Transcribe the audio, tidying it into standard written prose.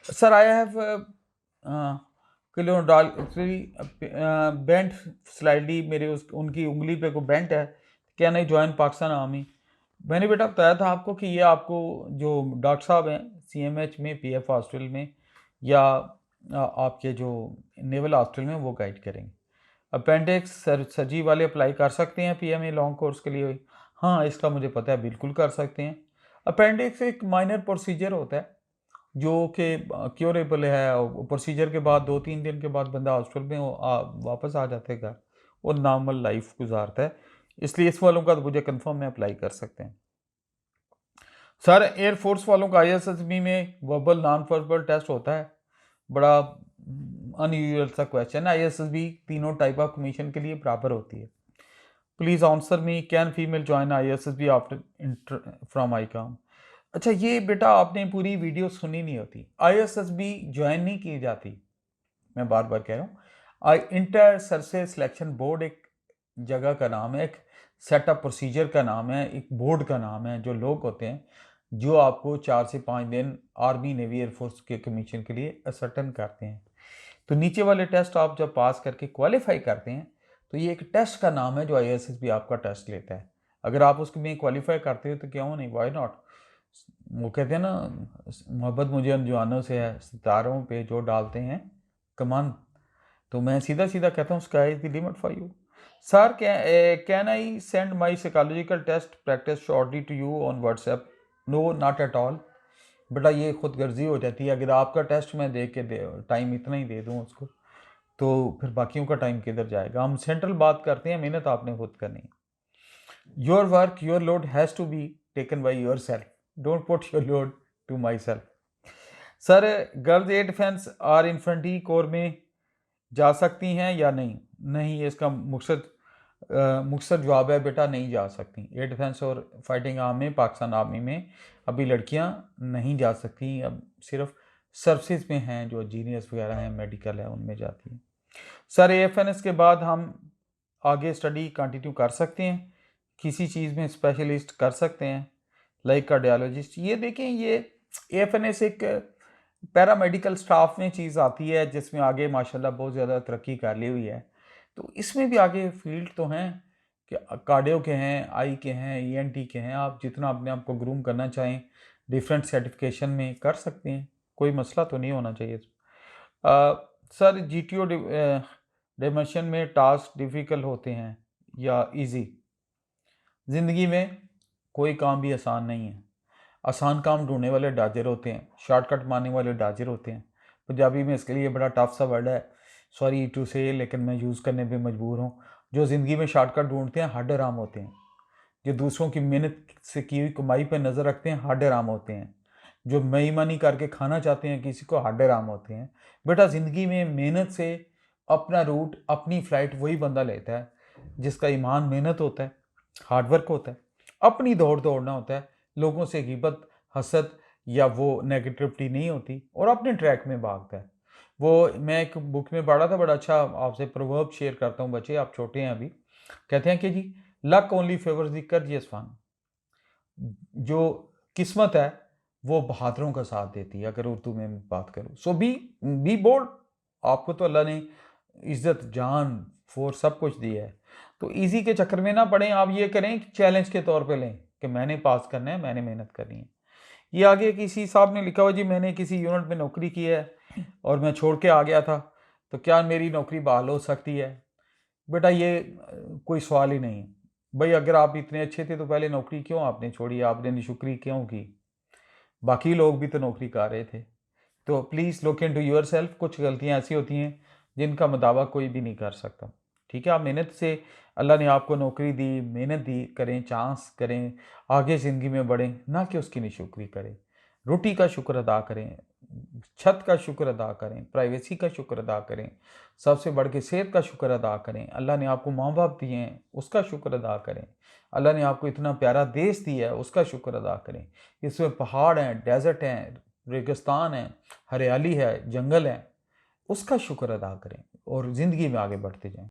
Sir, I have bent slightly मेरे उनकी उंगली पे को बेंट है। Can I join Pakistan army? मैंने बेटा बताया था आपको कि ये आपको जो डॉक्टर साहब हैं CMH में, PF हॉस्टल में, या आपके जो नेवल हॉस्टल में, वो गाइड करेंगे। अपेंडिक्स सर्जरी वाले अप्लाई कर सकते हैं PMA लॉन्ग कोर्स के लिए? हाँ, इसका मुझे पता है, बिल्कुल कर सकते हैं। अपेंडिक्स एक माइनर प्रोसीजर होता है जो कि क्योरेबल है। प्रोसीजर के बाद 2-3 दिन के बाद बंदा हॉस्पिटल में वापस आ जाता है घर, और नॉर्मल लाइफ गुजारता है। इसलिए इस वालों का तो मुझे कंफर्म में अप्लाई कर सकते हैं। सर, एयरफोर्स वालों का ISSB में वर्बल नॉन वर्बल टेस्ट होता है। बड़ा अनयूजुअल सा क्वेश्चन है। ISSB तीनों टाइप ऑफ कमीशन के लिए बराबर होती है। Please answer me, can female join ISSB after from ICOM? अच्छा, ये बेटा आपने पूरी वीडियो सुनी नहीं होती। ISSB ज्वाइन नहीं की जाती, मैं बार बार कह रहा हूँ। इंटर सर्विसेज सिलेक्शन बोर्ड एक जगह का नाम है, एक सेटअप प्रोसीजर का नाम है, एक बोर्ड का नाम है। जो लोग होते हैं जो आपको 4 से 5 दिन आर्मी, नेवी, एयरफोर्स के कमीशन के लिए असर्टन करते हैं। तो नीचे वाले टेस्ट आप जब पास करके क्वालिफाई करते हैं, तो ये एक टेस्ट का नाम है जो ISSB आपका टेस्ट लेता है। अगर आप उसमें क्वालिफाई करते हो तो क्यों नहीं, वाई नॉट। वो कहते हैं ना, मोहब्बत मुझे अनजानों से है, सितारों पे जो डालते हैं कमान। तो मैं सीधा सीधा कहता हूँ, sky is the limit for you. Sir, can I send my psychological test practice shortly to you on WhatsApp? No, not at all. बेटा ये खुद गर्जी हो जाती है। अगर आपका टेस्ट मैं दे के टाइम इतना ही दे दूँ उसको, तो फिर बाकियों का टाइम किधर जाएगा? हम सेंट्रल बात करते हैं, मेहनत आपने खुद करनी है। Your work, your load has to be taken by yourself, don't put your load to myself. Sir, girls air defence और इन्फेंट्री कोर में जा सकती हैं या नहीं? नहीं, इसका मुख्तर जवाब है बेटा, नहीं जा सकती। एयर डिफेंस और फाइटिंग आर्म में, पाकिस्तान आर्मी में अभी लड़कियां नहीं जा सकती। अब सिर्फ सर्विसेज में हैं, जो इंजीनियर्स वगैरह हैं, मेडिकल है, उनमें जाती हैं। सर, AFNS के बाद हम आगे स्टडी कंटिन्यू कर सकते हैं, किसी चीज़ में स्पेशलिस्ट कर सकते हैं, लाइक कार्डियोलॉजिस्ट। ये देखें, ये AFNS एक पैरामेडिकल स्टाफ में चीज़ आती है, जिसमें आगे माशाल्लाह बहुत ज़्यादा तरक्की कर ली हुई है। तो इसमें भी आगे फील्ड तो हैं कि कार्डियो के हैं, आई के हैं, ENT के हैं। आप जितना अपने आप को ग्रूम करना चाहें डिफरेंट सर्टिफिकेशन में कर सकते हैं, कोई मसला तो नहीं होना चाहिए। सर, GTO डायमेंशन में टास्क डिफ़िकल्ट होते हैं या इजी? ज़िंदगी में कोई काम भी आसान नहीं है। आसान काम ढूंढने वाले डाजर होते हैं, शॉर्टकट मारने वाले डाजर होते हैं। पंजाबी में इसके लिए बड़ा टफ सा वर्ड है, सॉरी टू से, लेकिन मैं यूज़ करने पे मजबूर हूँ। जो ज़िंदगी में शॉर्टकट ढूंढते हैं, हड हराम होते हैं। जो दूसरों की मेहनत से की हुई कमाई पर नज़र रखते हैं, हड हराम होते हैं। जो बेईमानी करके खाना चाहते हैं किसी को, हड हराम होते हैं। बेटा, ज़िंदगी में मेहनत से अपना रूट, अपनी फ़्लाइट वही बंदा लेता है जिसका ईमान मेहनत होता है, हार्डवर्क होता है, अपनी दौड़ दौड़ना होता है, लोगों से गिबत, हसद या वो नेगेटिविटी नहीं होती, और अपने ट्रैक में भागता है। वो मैं एक बुक में पढ़ा था, बड़ा अच्छा, आपसे प्रोवर्ब शेयर करता हूँ। बच्चे, आप छोटे हैं अभी। कहते हैं कि जी, luck only favours the courageous one. जो किस्मत है वो बहादुरों का साथ देती है, अगर उर्दू में बात करूँ। सो बी बोल्ड। आपको तो अल्लाह ने इज्जत, जान, फोर्स सब कुछ दिया है। तो इजी के चक्कर में ना पड़ें। आप ये करें कि चैलेंज के तौर पे लें कि मैंने पास करना है, मैंने मेहनत करनी है। ये आगे किसी साहब ने लिखा हुआ, जी मैंने किसी यूनिट में नौकरी की है और मैं छोड़ के आ गया था, तो क्या मेरी नौकरी बहाल हो सकती है? बेटा, ये कोई सवाल ही नहीं है। भाई, अगर आप इतने अच्छे थे तो पहले नौकरी क्यों आपने छोड़ी? आपने निशुक्री क्यों की? बाकी लोग भी तो नौकरी कर रहे थे। तो प्लीज़ लुक इनटू योरसेल्फ। कुछ गलतियां ऐसी होती हैं जिनका मुदावा कोई भी नहीं कर सकता। ठीक है, आप मेहनत से, अल्लाह ने आपको नौकरी दी, मेहनत दी, करें, चांस करें, आगे ज़िंदगी में बढ़ें, ना कि उसकी निशुक्री करें। रोटी का शुक्र अदा करें, छत का शुक्र अदा करें, प्राइवेसी का शुक्र अदा करें, सबसे बढ़ के सेहत का शुक्र अदा करें। अल्लाह ने आपको माँ बाप दिए हैं, उसका शुक्र अदा करें। अल्लाह ने आपको इतना प्यारा देश दिया है, उसका शुक्र अदा करें। इसमें पहाड़ हैं, डेजर्ट हैं, रेगिस्तान है, हरियाली है, जंगल है, उसका शुक्र अदा करें और ज़िंदगी में आगे बढ़ते जाएं।